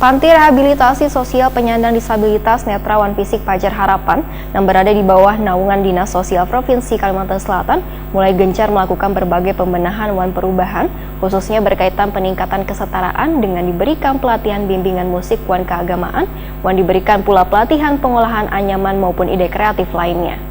Panti Rehabilitasi Sosial Penyandang Disabilitas Netrawan Fisik Pajar Harapan yang berada di bawah naungan Dinas Sosial Provinsi Kalimantan Selatan mulai gencar melakukan berbagai pembenahan wan perubahan, khususnya berkaitan peningkatan kesetaraan dengan diberikan pelatihan bimbingan musik wan keagamaan, wan diberikan pula pelatihan pengolahan anyaman maupun ide kreatif lainnya.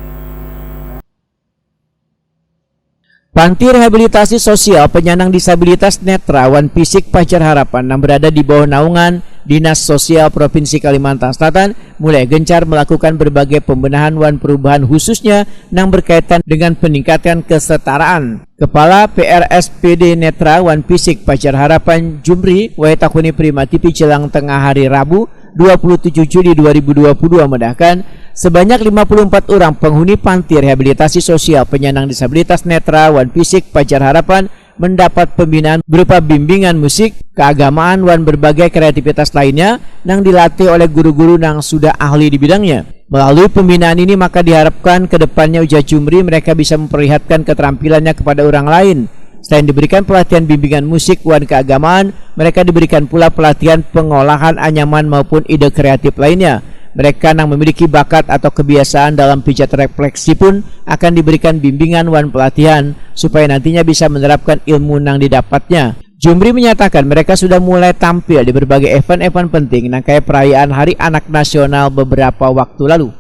Panti Rehabilitasi Sosial Penyandang Disabilitas Netrawan Fisik Pajar Harapan yang berada di bawah naungan Dinas Sosial Provinsi Kalimantan Selatan mulai gencar melakukan berbagai pembenahan wan perubahan khususnya yang berkaitan dengan peningkatan kesetaraan. Kepala PRSPD Netrawan Fisik Pajar Harapan Jumri Waitakuni Primati Jelang tengah hari Rabu 27 Juli 2022 mendahkan sebanyak 54 orang penghuni Panti Rehabilitasi Sosial Penyandang Disabilitas Netrawan Fisik Pajar Harapan mendapat pembinaan berupa bimbingan musik, keagamaan, dan berbagai kreativitas lainnya yang dilatih oleh guru-guru yang sudah ahli di bidangnya. Melalui pembinaan ini maka diharapkan ke depannya ujar Jumri mereka bisa memperlihatkan keterampilannya kepada orang lain. Selain diberikan pelatihan bimbingan musik wan keagamaan, mereka diberikan pula pelatihan pengolahan anyaman maupun ide kreatif lainnya. Mereka yang memiliki bakat atau kebiasaan dalam pijat refleksi pun akan diberikan bimbingan wan pelatihan supaya nantinya bisa menerapkan ilmu yang didapatnya. Jumri menyatakan mereka sudah mulai tampil di berbagai event-event penting kayak perayaan Hari Anak Nasional beberapa waktu lalu.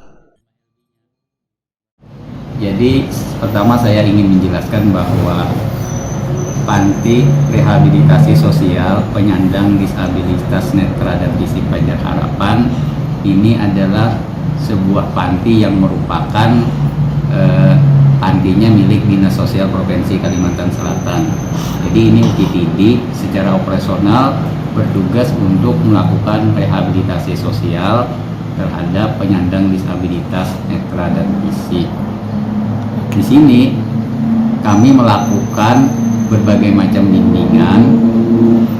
Jadi pertama saya ingin menjelaskan bahwa Panti Rehabilitasi Sosial Penyandang Disabilitas Netra dan Fisik Pajar Harapan ini adalah sebuah panti yang merupakan pantinya milik Dinas Sosial Provinsi Kalimantan Selatan. Jadi ini UKTD secara operasional bertugas untuk melakukan rehabilitasi sosial terhadap penyandang disabilitas netra dan fisik. Di sini kami melakukan berbagai macam bimbingan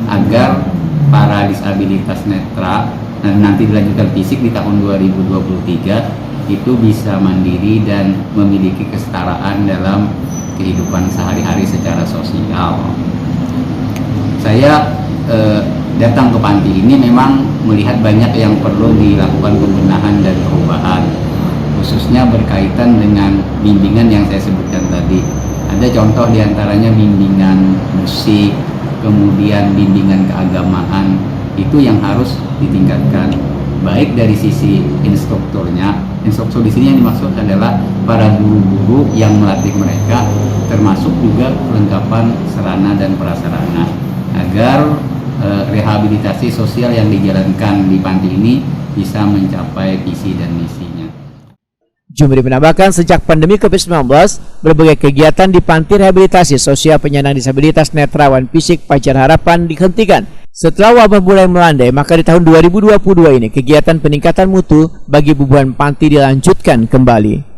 agar para disabilitas netra dan nanti dilanjutkan fisik di tahun 2023 itu bisa mandiri dan memiliki kesetaraan dalam kehidupan sehari-hari secara sosial. Saya datang ke panti ini memang melihat banyak yang perlu dilakukan pembenahan dan perubahan, khususnya berkaitan dengan bimbingan yang saya sebutkan tadi. Ada contoh diantaranya bimbingan musik, kemudian bimbingan keagamaan, itu yang harus ditingkatkan baik dari sisi instrukturnya. Instruktur di sini yang dimaksud adalah para guru-guru yang melatih mereka, termasuk juga kelengkapan sarana dan prasarana agar rehabilitasi sosial yang dijalankan di panti ini bisa mencapai visi dan misinya. Jumri menambahkan sejak pandemi COVID-19, berbagai kegiatan di Panti Rehabilitasi Sosial Penyandang Disabilitas Netrawan Fisik Pajar Harapan dihentikan. Setelah wabah mulai melandai, maka di tahun 2022 ini kegiatan peningkatan mutu bagi bubuhan panti dilanjutkan kembali.